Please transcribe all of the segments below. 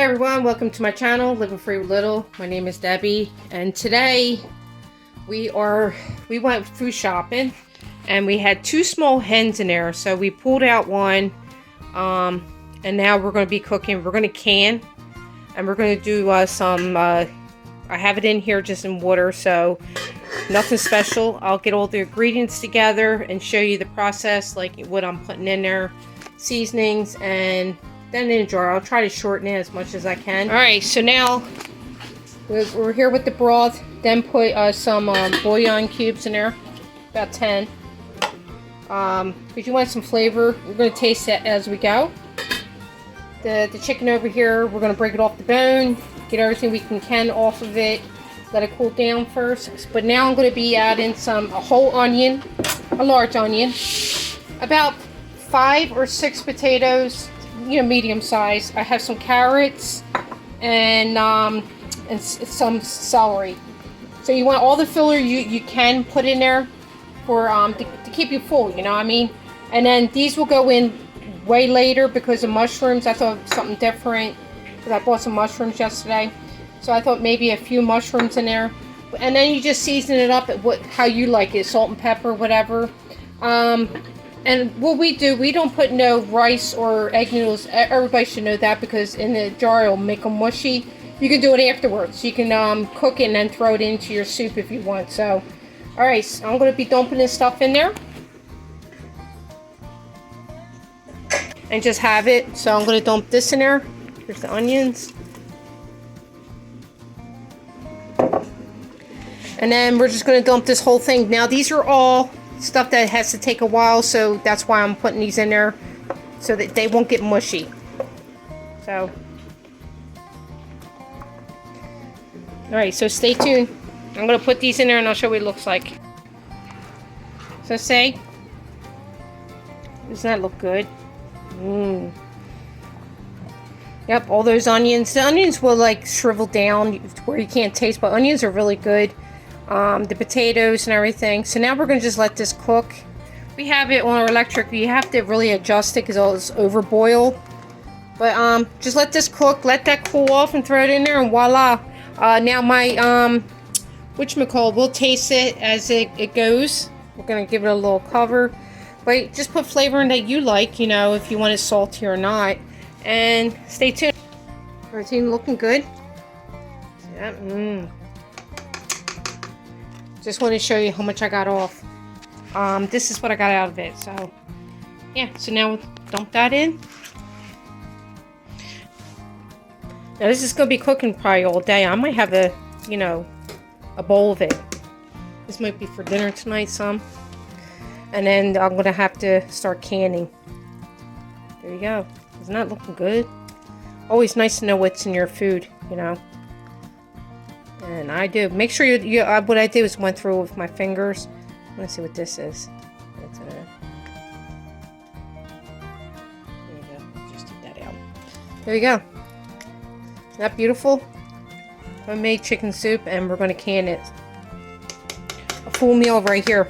Hey everyone, welcome to my channel, Living Free with Little. My name is Debbie, and today we went food shopping, and we had two small hens in there. So we pulled out one, and now we're going to be cooking. We're going to can, and we're going to do some. I have it in here just in water, so nothing special. I'll get all the ingredients together and show you the process, like what I'm putting in there, seasonings, and then in a jar. I'll try to shorten it as much as I can. Alright, so now we're here with the broth. Then put some bouillon cubes in there, about 10. If you want some flavor, we're going to taste it as we go. The chicken over here, we're going to break it off the bone, get everything we can off of it, let it cool down first. But now I'm going to be adding a whole onion, a large onion, about 5 or 6 potatoes, medium size. I have some carrots and some celery. So you want all the filler you can put in there for to keep you full, you know what I mean? And then these will go in way later because of mushrooms. I thought something different because I bought some mushrooms yesterday. So I thought maybe a few mushrooms in there. And then you just season it up at how you like it, salt and pepper, whatever. And what we do, we don't put no rice or egg noodles. Everybody should know that, because in the jar it'll make them mushy. You can do it afterwards. You can cook it and then throw it into your soup if you want. So, alright, so I'm going to be dumping this stuff in there. And just have it. So I'm going to dump this in there. Here's the onions. And then we're just going to dump this whole thing. Now these are all stuff that has to take a while, so that's why I'm putting these in there, so that they won't get mushy. So, alright, so stay tuned. I'm going to put these in there and I'll show you what it looks like. So doesn't that look good? Yep, all those onions. The onions will like shrivel down where you can't taste, but onions are really good. The potatoes and everything. So now we're going to just let this cook. We have it on our electric. You have to really adjust it because it's over boiled. But just let this cook, let that cool off, and throw it in there, and voila. Now my whatchamacallit, we'll taste it as it goes. We're going to give it a little cover, but just put flavor in that you like, if you want it salty or not. And stay tuned. Everything looking good. Yep. Just want to show you how much I got off. This is what I got out of it. So, yeah. So now dump that in. Now this is going to be cooking probably all day. I might have a bowl of it. This might be for dinner tonight, some. And then I'm going to have to start canning. There you go. Isn't that looking good? Always nice to know what's in your food, And I do. Make sure what I did was went through with my fingers. I want to see what this is. There you go. Just take that out. There you go. Isn't that beautiful? Homemade chicken soup, and we're going to can it. A full meal right here.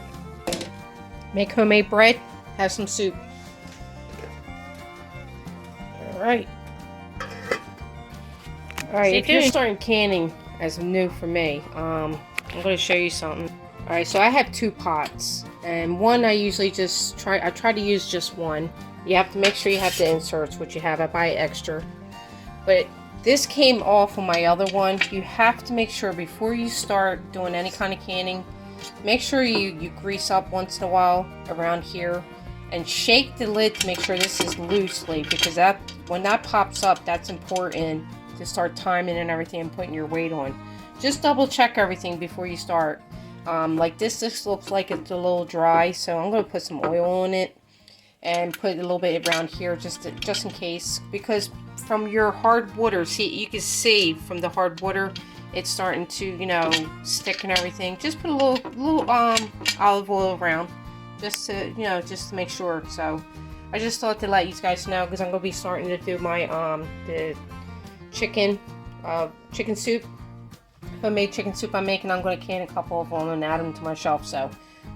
Make homemade bread. Have some soup. Alright. Alright, if you're starting canning as new for me, I'm going to show you something. Alright, so I have 2 pots, and one I usually I try to use just one. You have to make sure you have the inserts, which you have. I buy extra. But this came off on my other one. You have to make sure before you start doing any kind of canning, make sure you grease up once in a while around here, and shake the lid to make sure this is loosely, because when that pops up, that's important to start timing and everything and putting your weight on. Just double check everything before you start. Like this looks like it's a little dry, so I'm going to put some oil on it and put a little bit around here just in case, because from your hard water, you can see from the hard water it's starting to stick and everything. Just put a little olive oil around, just to make sure. So I just thought to let you guys know, because I'm going to be starting to do my the chicken soup, homemade chicken soup I'm making. I'm going to can a couple of them and add them to my shelf. So,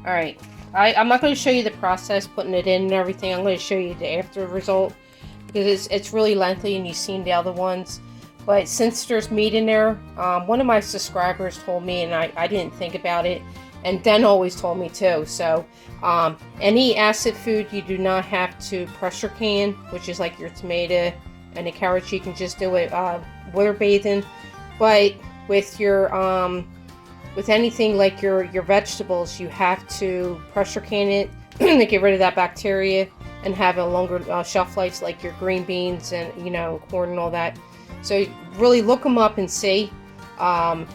alright, I'm not going to show you the process putting it in and everything. I'm going to show you the after result, because it's really lengthy and you've seen the other ones. But since there's meat in there, one of my subscribers told me, and I didn't think about it, and Den always told me too. So any acid food you do not have to pressure can, which is like your tomato and the carrots, you can just do it water bathing. But with your with anything like your vegetables, you have to pressure can it to get rid of that bacteria and have a longer shelf life, like your green beans and corn and all that. So really look them up and see. I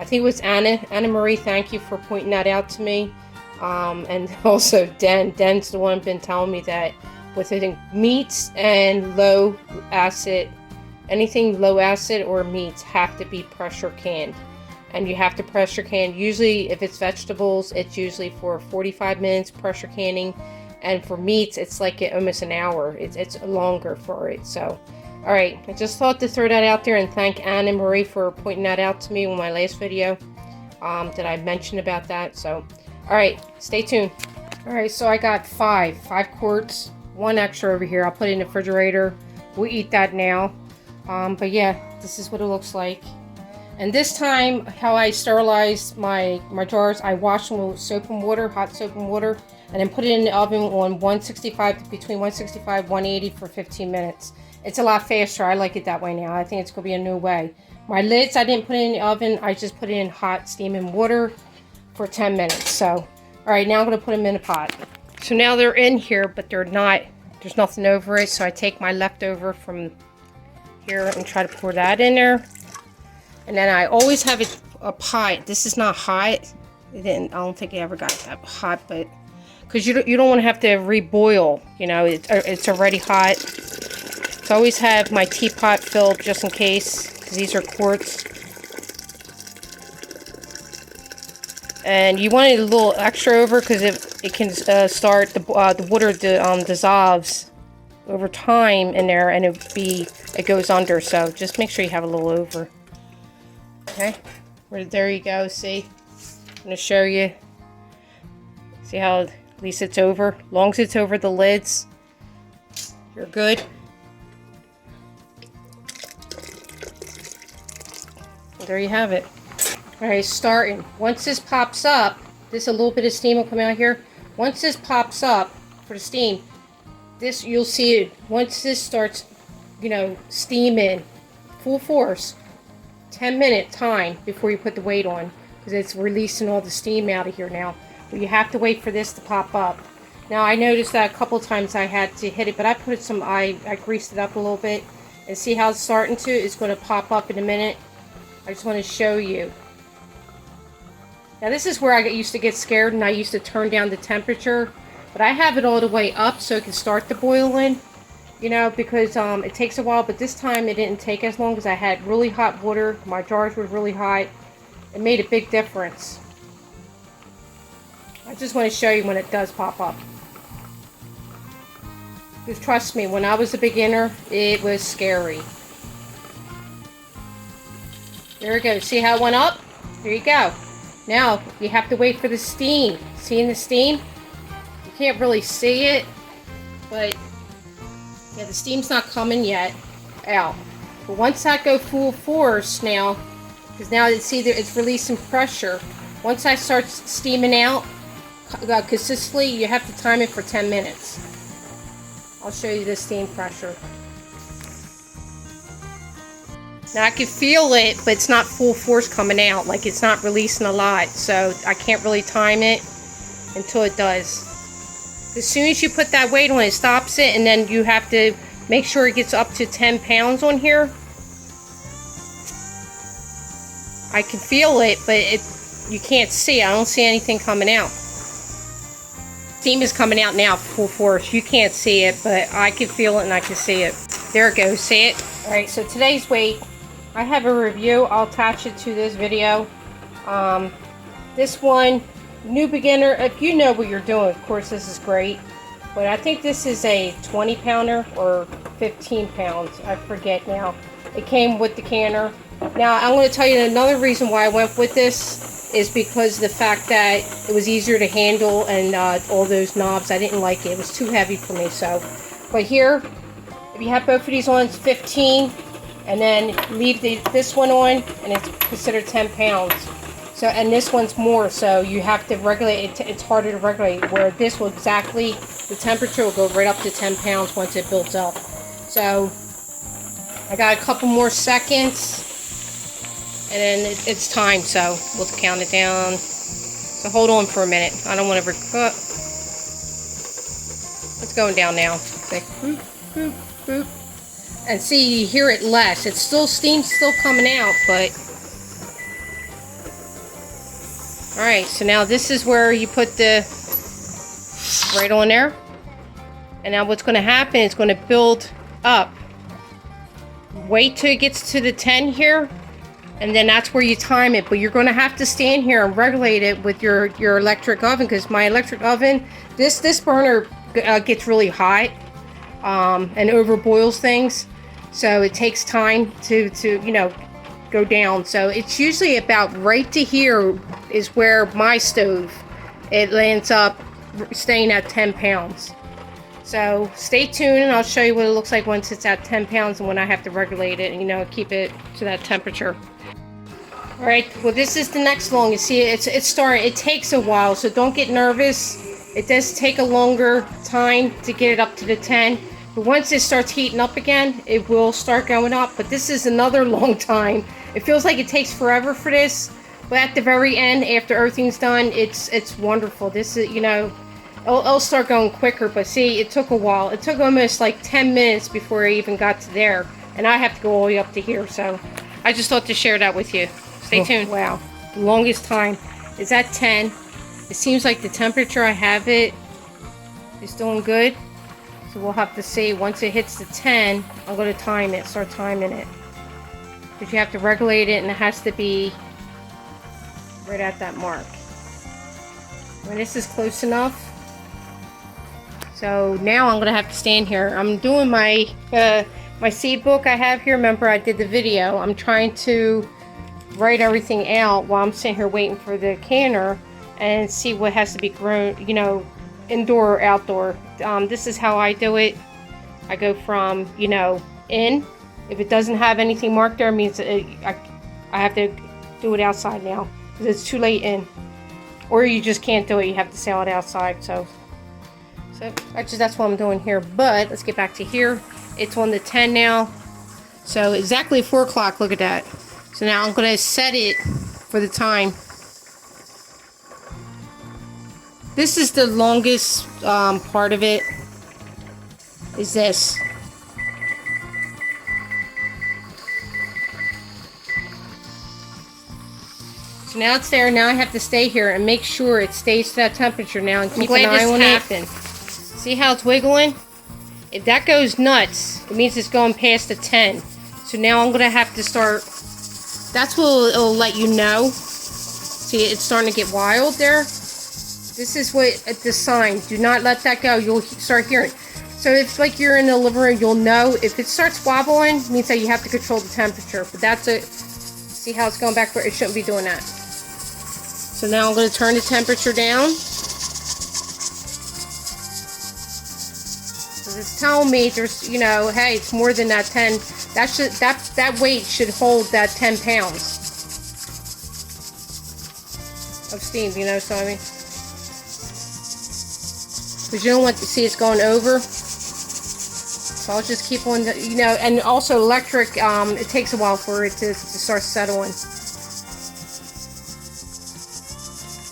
think it was Anna Marie. Thank you for pointing that out to me. And also Den's the one been telling me that with meats and low acid, anything low acid or meats have to be pressure canned. And you have to pressure can, usually if it's vegetables, it's usually for 45 minutes pressure canning. And for meats, it's like almost an hour. It's longer for it. So, all right, I just thought to throw that out there and thank Anne and Marie for pointing that out to me in my last video that I mentioned about that. So, all right, stay tuned. All right, so I got five quarts, one extra over here. I'll put it in the refrigerator. We'll eat that now. But yeah, this is what it looks like. And this time, how I sterilize my jars, I wash them with soap and water, hot soap and water, and then put it in the oven on 165, between 165 and 180 for 15 minutes. It's a lot faster. I like it that way now. I think it's going to be a new way. My lids, I didn't put it in the oven. I just put it in hot steaming water for 10 minutes. So, all right, now I'm going to put them in a pot. So now they're in here, but they're not, there's nothing over it. So I take my leftover from here and try to pour that in there. And then I always have a pot. This is not hot. I don't think it ever got that hot, but because you don't want to have to reboil. It's already hot. So I always have my teapot filled just in case, because these are quarts. And you want it a little extra over because it can start the water dissolves over time in there, and it goes under. So just make sure you have a little over. Okay, there you go. See, I'm going to show you. See how at least it's over? As long as it's over the lids, you're good. There you have it. All right, starting. Once this pops up, a little bit of steam will come out here. Once this pops up for the steam, you'll see it. Once this starts, steaming full force, 10-minute time before you put the weight on, because it's releasing all the steam out of here now. But you have to wait for this to pop up. Now I noticed that a couple times I had to hit it, but I put I greased it up a little bit, and see how it's starting to. It's going to pop up in a minute. I just want to show you. Now this is where I used to get scared, and I used to turn down the temperature, but I have it all the way up so it can start to boil in. Because it takes a while, but this time it didn't take as long because I had really hot water. My jars were really hot. It made a big difference. I just want to show you when it does pop up. Because trust me, when I was a beginner, it was scary. There we go. See how it went up? There you go. Now, you have to wait for the steam. Seeing the steam? You can't really see it, but yeah, the steam's not coming yet out. But once that go full force now, because now it's releasing pressure. Once I start steaming out consistently, you have to time it for 10 minutes. I'll show you the steam pressure. Now I can feel it, but it's not full force coming out. Like it's not releasing a lot, so I can't really time it until it does. As soon as you put that weight on, it stops it, and then you have to make sure it gets up to 10 pounds on here. I can feel it, but you can't see. I don't see anything coming out. Steam is coming out now full force. You can't see it, but I can feel it and I can see it. There it goes. See it? All right, so today's weight, I have a review. I'll attach it to this video. This one, new beginner, if you know what you're doing, of course this is great. But I think this is a 20 pounder or 15 pounds. I forget now. It came with the canner. Now I'm going to tell you another reason why I went with this is because of the fact that it was easier to handle, and all those knobs, I didn't like it. It was too heavy for me. So, but here, if you have both of these on, it's 15. and then leave this one on, and it's considered 10 pounds. So, and this one's more, so you have to regulate it. It's harder to regulate, where this will exactly, the temperature will go right up to 10 pounds once it builds up. So I got a couple more seconds, and then it's time, so we'll count it down. So hold on for a minute. I don't want to cook. It's going down now. It's like boop, boop, boop. And see, you hear it less. It's still, steam's still coming out, but... Alright, so now this is where you put the... right on there. And now what's going to happen, it's going to build up. Wait till it gets to the 10 here. And then that's where you time it. But you're going to have to stand here and regulate it with your electric oven. Because my electric oven, this burner gets really hot. And overboils things. So it takes time to you know, go down. So it's usually about right to here is where my stove, it lands up staying at 10 pounds. So stay tuned, and I'll show you what it looks like once it's at 10 pounds and when I have to regulate it and, you know, keep it to that temperature. All right, well, this is the next long. You see, it's starting. It takes a while, so don't get nervous. It does take a longer time to get it up to the 10. But once it starts heating up again, it will start going up. But this is another long time. It feels like it takes forever for this. But at the very end, after everything's done, it's wonderful. This is, you know, it'll start going quicker. But see, it took a while. It took almost like 10 minutes before I even got to there. And I have to go all the way up to here. So I just thought to share that with you. Stay tuned. Wow. The longest time is at 10. It seems like the temperature I have it is doing good. So we'll have to see. Once it hits the 10, I'm going to time it, start timing it. Because you have to regulate it, and it has to be right at that mark. When this is close enough. So now I'm going to have to stand here. I'm doing my seed book I have here. Remember, I did the video. I'm trying to write everything out while I'm sitting here waiting for the canner and see what has to be grown, you know, indoor or outdoor. This is how I do it. I go from, you know, in. If it doesn't have anything marked there, it means I have to do it outside now, because it's too late in. Or you just can't do it. You have to sail it outside. So actually that's what I'm doing here. But let's get back to here. It's on the 10 now. So exactly 4 o'clock. Look at that. So now I'm going to set it for the time. This is the longest part of it, is this. So now it's there. Now I have to stay here and make sure it stays to that temperature now and keep an eye on it. See how it's wiggling? If that goes nuts, it means it's going past the 10. So now I'm going to have to start. That's what it'll let you know. See, it's starting to get wild there. This is what the sign. Do not let that go. You'll start hearing. So if like you're in the living room, you'll know. If it starts wobbling, it means that you have to control the temperature. But that's it. See how it's going back where it shouldn't be doing that. So now I'm going to turn the temperature down. So it's telling me there's, you know, hey, it's more than that 10. That weight should hold that 10 pounds of steam, you know, so I mean. Because you don't want to see it's going over. So I'll just keep on, you know, and also electric, it takes a while for it to start settling.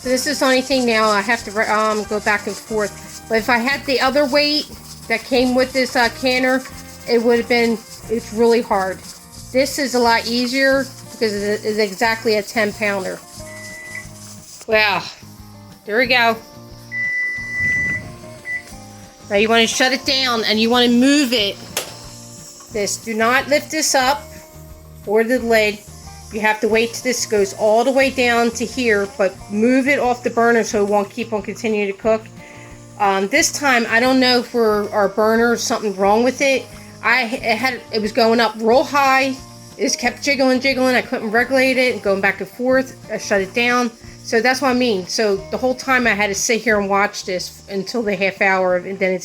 So this is the only thing now. I have to go back and forth. But if I had the other weight that came with this canner, it would have been, it's really hard. This is a lot easier because it is exactly a 10 pounder. Wow. There we go. Now you want to shut it down and you want to move it. Do not lift this up or the lid. You have to wait till this goes all the way down to here, but move it off the burner so it won't keep on continuing to cook. This time, I don't know if our burner or something wrong with it. It was going up real high. It just kept jiggling. I couldn't regulate it and going back and forth. I shut it down. So that's what I mean. So the whole time I had to sit here and watch this until the half hour, and then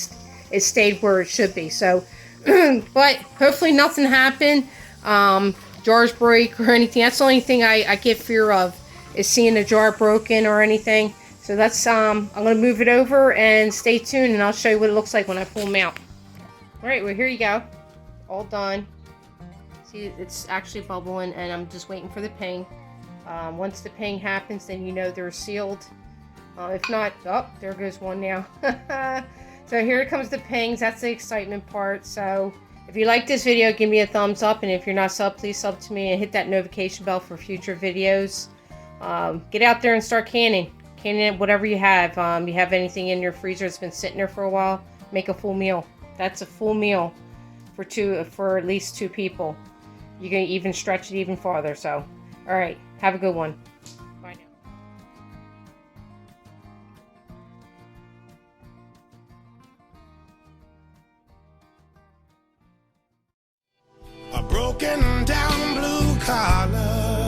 it stayed where it should be. So, but hopefully nothing happened. jars break or anything. That's the only thing I get fear of, is seeing a jar broken or anything. So that's, I'm going to move it over and stay tuned, and I'll show you what it looks like when I pull them out. Alright, well here you go. All done. See, it's actually bubbling, and I'm just waiting for the ping. Once the ping happens, then you know they're sealed. If not, oh, there goes one now. So here comes the pings. That's the excitement part. So if you like this video, give me a thumbs up, and if you're not subbed, please sub to me and hit that notification bell for future videos. Get out there and start canning. Canning whatever you have. You have anything in your freezer that's been sitting there for a while, make a full meal. That's a full meal for at least 2 people. You can even stretch it even farther. So, all right, have a good one. Bye now. A broken down blue collar